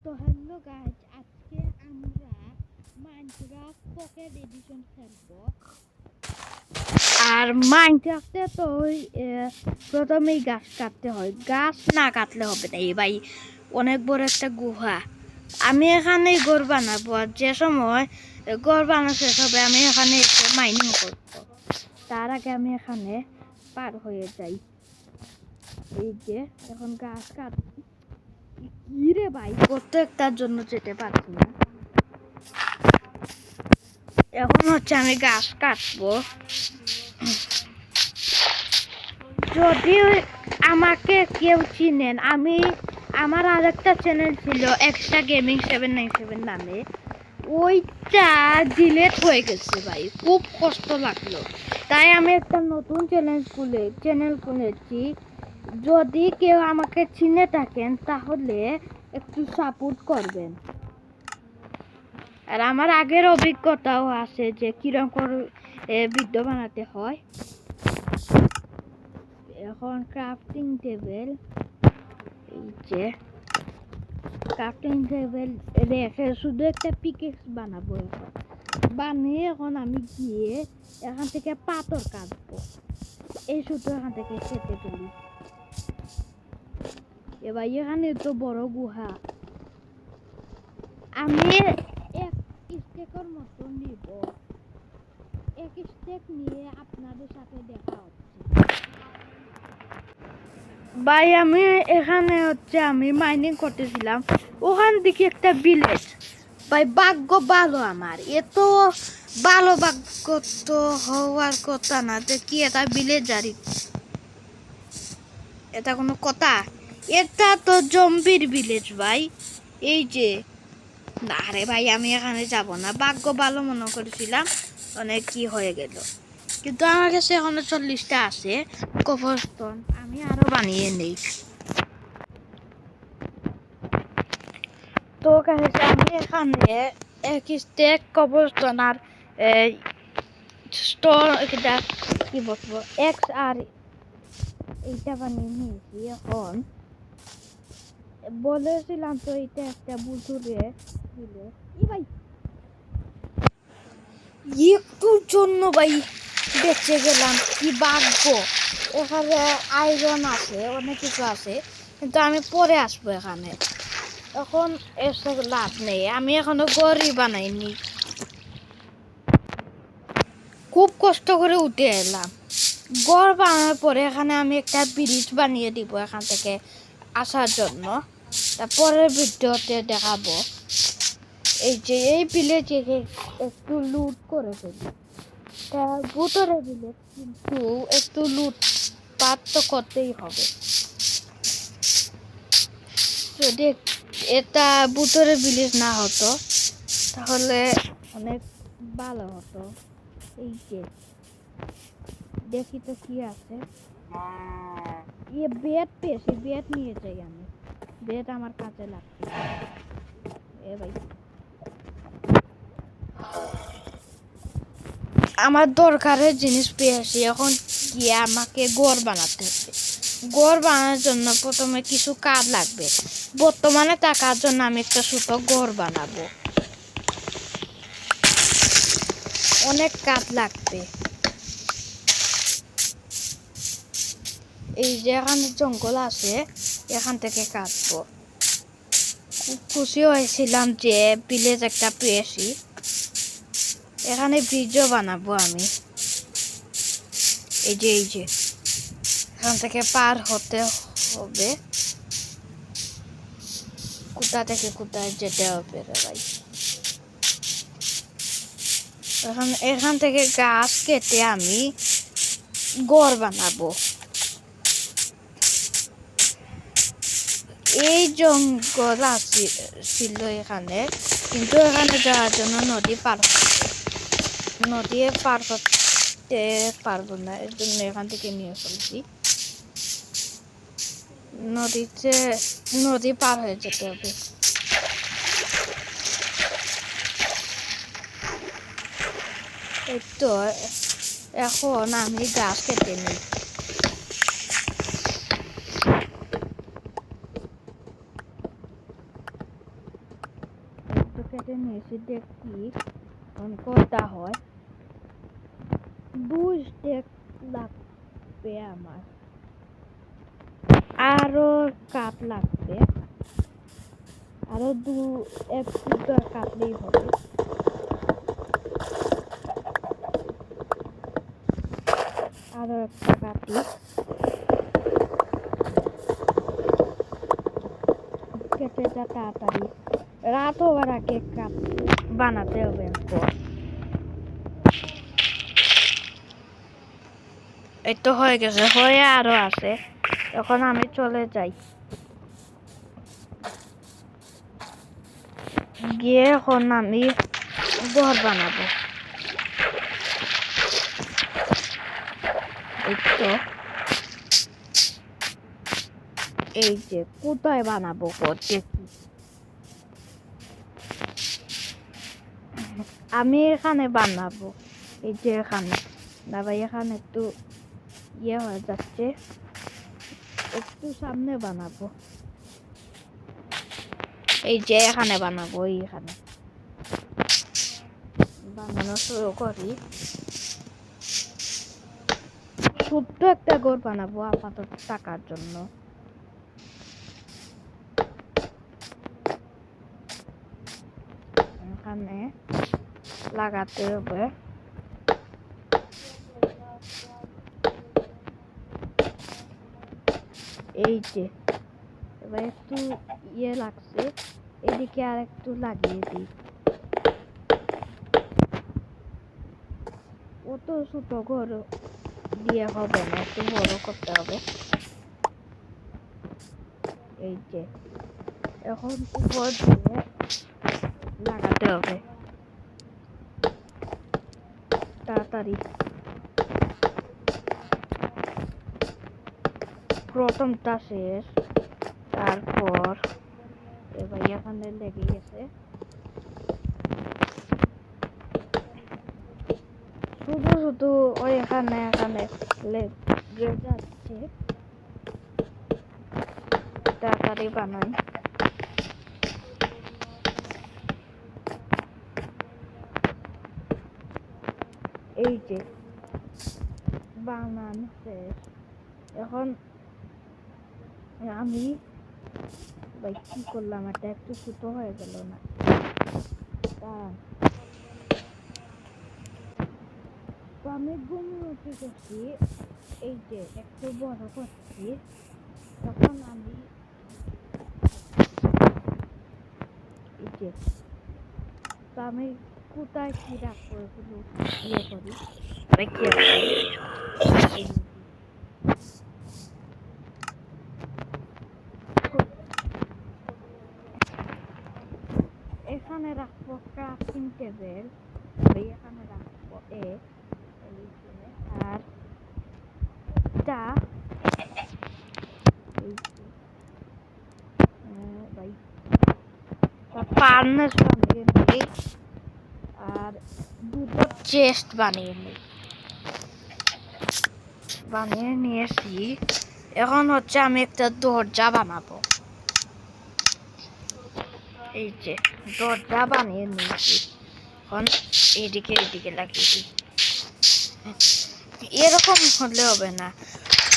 তো hello guys, আজকে আমরা মাইনক্রাফট পকেট এডিশন খেলবো। আর মাইনক্রাফটে তো প্রথমেই গাছ কাটতে হয়, গাছ না কাটলে হবে না। এই ভাই অনেক বড় একটা গুহা, আমি এখানে ঘর বানাবো। আর যে সময় ঘর বানানো শেষ হবে আমি এখানে এসে মাইনিং করবো। তার আগে আমি এখানে পার হয়ে যাই। এই যে এখন গাছ কাট রে ভাই, প্রত্যেকটার জন্য যেতে পারছি না। এখন হচ্ছে আমি গাছ কাটবো। যদি আমাকে কেউ চিনেন, আমার আরেকটা চ্যানেল ছিল এক্সট্রা গেমিং 797 নামে, ওইটা ডিলেট হয়ে গেছে ভাই, খুব কষ্ট লাগলো। তাই আমি একটা নতুন চ্যানেল খুলেছি। যদি কেউ আমাকে চিনে থাকেন তাহলে একটু সাপোর্ট করবেন। আর আমার আগের অভিজ্ঞতাও আছে যে কিরকম করে ভিডিও বানাতে হয়। এখন ক্রাফটিং টেবিল, এই যে ক্রাফটিং টেবিল রেখে শুধু একটা পিকেক্স বানাবো। এখন বানিয়ে এখন আমি গিয়ে এখান থেকে পাথর কাটবো। এই শুধু এখান থেকে কেটে ফেলি। এবার এখানে তো বড় গুহা, আমি এক স্টেকের মতো নিব। এক স্টেক নিয়ে আপনাদের সাথে দেখা হচ্ছে। ভাই আমি এখানে হচ্ছে আমি মাইনিং করতেছিলাম, ওখান থেকে একটা ভিলেজ। ভাই ভাগ্য ভালো আমার, এত ভালো ভাগ্য তো হওয়ার কথা না যে কি এটা ভিলেজারি, এটা কোনো কথা? এটা তো জম্বির ভিলেজ ভাই। এই যে না রে ভাই, আমি এখানে যাব না। ভাগ্য ভালো মনে করেছিলাম, অনেক কি হয়ে গেল। কিন্তু আমার কাছে এখনো 40টা আছে কবরস্টোন, আমি আরো বানিয়ে নেই। তো কাছে আমি এখানে এক স্টেক কবরস্টোন আর স্টোর এটা কি বলবো এক্স আর এইটা বানিয়ে নিয়েছি। এখন বলেছিলাম তো এটা একটা বুতুরে দিলে ভাই, একটুর জন্য ভাই বেঁচে গেলাম, কি ভাগ্য। এখানে আয়রন আছে, অনেক কিছু আছে, কিন্তু আমি পরে আসবো এখানে। এখন এসে লাভ নেই, আমি এখনো ঘরই বানাইনি। খুব কষ্ট করে উঠে এলাম। ঘর বানানোর পরে এখানে আমি একটা ব্রিজ বানিয়ে দিব এখান থেকে আসার জন্য। তারপরের ভিডিওতে দেখাবো। এই যে এই ভিলেজে একটু লুট করে ফেলি, ভূতরে ভিলেজ, কিন্তু একটু লুট পাট তো করতেই হবে। যদি এটা ভূতরে ভিলেজ না হতো তাহলে অনেক ভালো হতো। এই যে দেখি তো কি আছে, বেড পেয়েছি, বেড নিয়ে যাই আমি। বেড আমার কাছে লাগছে। এ ভাই আমার দরকারের জিনিস পেয়েছি, এখন গিয়ে আমাকে ঘর বানাতে হবে। ঘর বানানোর জন্য প্রথমে কিছু কাঠ লাগবে। বর্তমানে টাকার জন্য আমি একটা ছোট ঘর বানাবো, অনেক কাঠ লাগবে। এই যে এখানে জঙ্গল আছে, এখান থেকে কাটবো। খুব খুশি হয়েছিলাম যে ভিলেজ একটা পেয়েছি। এখানে ব্রিজও বানাবো আমি। এই যে এখান থেকে পার হতে হবে, কোথা থেকে কোথায় যেতে হবে রে ভাই। এখান থেকে গাছ কেটে আমি ঘর বানাবো। এই জঙ্গল ছিল এখানে, কিন্তু এখানে যাওয়ার জন্য নদী পার করতে পারবো না, এর জন্য এখান থেকে নিয়ে ফেলছি। নদী পার হয়ে যেতে হবে। এই তো এখন আমি গাছ কেটে নিই। কেটে নিয়েছি, দেখি কয়টা হয়। 2 স্টেক লাগবে আমার, আরো কাঠ লাগবে, আরো 1-2টা কাটলেই হবে। আরো একটা কাটি, কেটে যা তাড়াতাড়ি, রাত হওয়ার আগে কাঠ বানাতে হবে। এই তো হয়ে গেছে, হয়ে আরো আছে। এখন আমি চলে যাই, গিয়ে এখন আমি ঘর বানাবো। এই যে কোথায় বানাবো করতে, আমি এখানে বানাবো। এই যে এখানে না ভাই, এখানে একটু ইয়ে হয়ে যাচ্ছে, একটু সামনে বানাবো। এই যে এখানে বানাবো, এইখানে বানানো শুরু করি। ছোট্ট একটা ঘর বানাবো আপাতত টাকার জন্য। এখানে লাগাতে হবে। এই যে এবার একটু ইয়ে লাগছে, এদিকে আর একটু লাগিয়ে দিই। অত ছোট ঘর দিয়ে হবে না, একটু বড় করতে হবে। এই যে এখন উপর দিয়ে লাগাতে হবে তাড়াতাড়ি। প্রথমটা শেষ, তারপর এবার এখানে লেগে গেছে। শুধু শুধু ওই এখানে লেগে যাচ্ছে, তাড়াতাড়ি বানাই। এই যে বানান শেষ। এখন আমি ভাই কি করলাম, এটা একটু ছোট হয়ে গেল না? তো আমি ঘুমিয়ে উঠে গেছি, এই যে একটু বড় করছি। তখন আমি এই যে, তো আমি কোথায় কি রাখবো এগুলো ইয়ে করি, এখানে রাখবো ক্রাফটিং টেবিল, এখানে রাখবো আর টা ফার্নেস বানিয়ে নিই, আর দুটো চেস্ট বানিয়ে নিয়েছি। এখন হচ্ছে আমি একটা দরজা বানাবো। এই যে দরজা বানিয়ে নিয়েছি, এখন এদিকে লাগিয়ে দিই। এরকম হলে হবে না,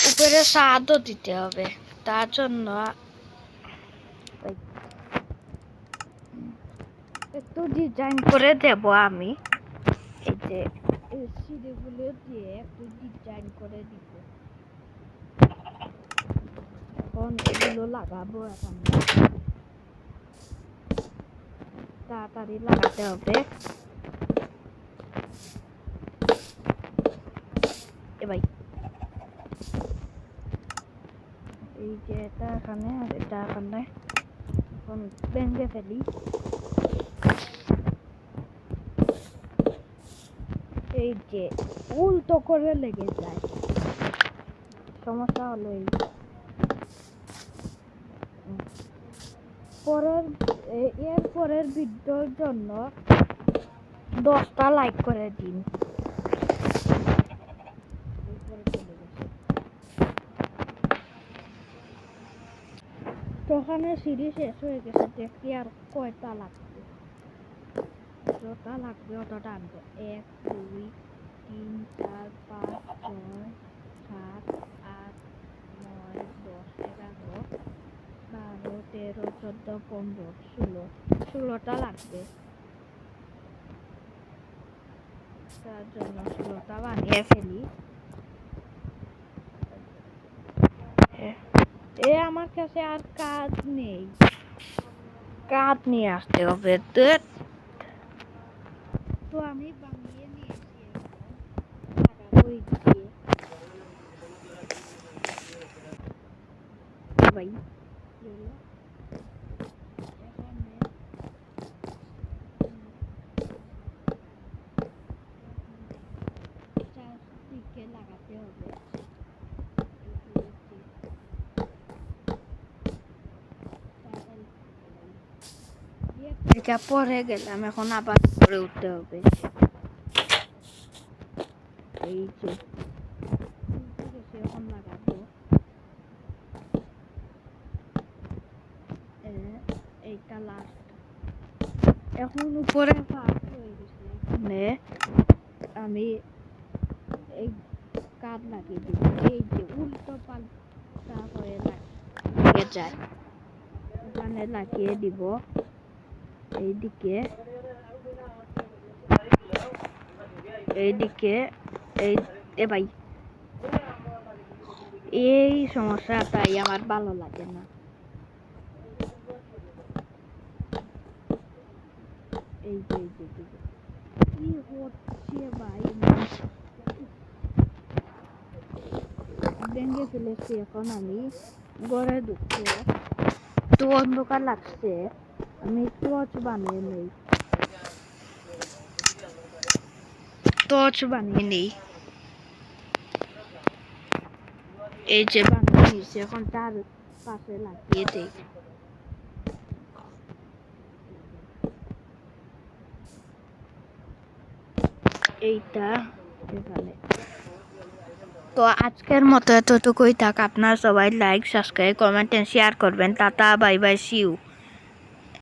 উপরে ছাদও দিতে হবে। তার জন্য একটু ডিজাইন করে দেব আমি। এই যে সিঁড়িগুলো দিয়ে একটু ডিজাইন করে দিব। এখন এগুলো লাগাবো, এখন তাড়াতাড়ি লাগাতে হবে। এই যে এটা এখানে আর এটা এখানে, এখন ভেঙে ফেলি। এই যে উল্টো করে লেগে যায়, সমস্যা হলো এই। এর পরের ভিডিওর জন্য 10টা লাইক করে দিন। তো ওখানে সিঁড়ি শেষ হয়ে গেছে, দেখি আর কয়টা লাগবে। যতটা লাগবে অতটা আনবো 1 2 3 4 5 6 7 8 9 10 11 12 13 14 15 16টা লাগবে তার জন্য 16টা বানিয়ে ফেলি আমার কাছে আর কাজ নেই কাঠ নিয়ে আসতে হবে তো আমি বানিয়ে নিয়েছি ভাই চারদিকে লাগাতে হবে পরে গেলাম এখন আবার পরে উঠতে হবে এই যে এখন লাগাবো এইটা লাস্ট এখন উপরে হয়ে গেছে এখানে আমি এই কাঠ লাগিয়ে দিব এই যে উল্টো পাল্টা হয়ে লাগিয়ে যায় এখানে লাগিয়ে দিব এইদিকে এই ভাই এই সমস্যাটাই আমার ভালো লাগে না এই যে কি হচ্ছে ভাই ভেঙে ফেলেছি এখন আমি ঘরে ঢুকতে তো অন্ধকার লাগছে আমি টর্চ বানিয়ে নেই এই যে বানিয়ে নিয়েছি এখন তার পাশে লাগিয়ে দেই এইটা এখানে তো আজকের মতো এতটুকুই থাক আপনারা সবাই like subscribe comment and share করবেন tata bye bye see you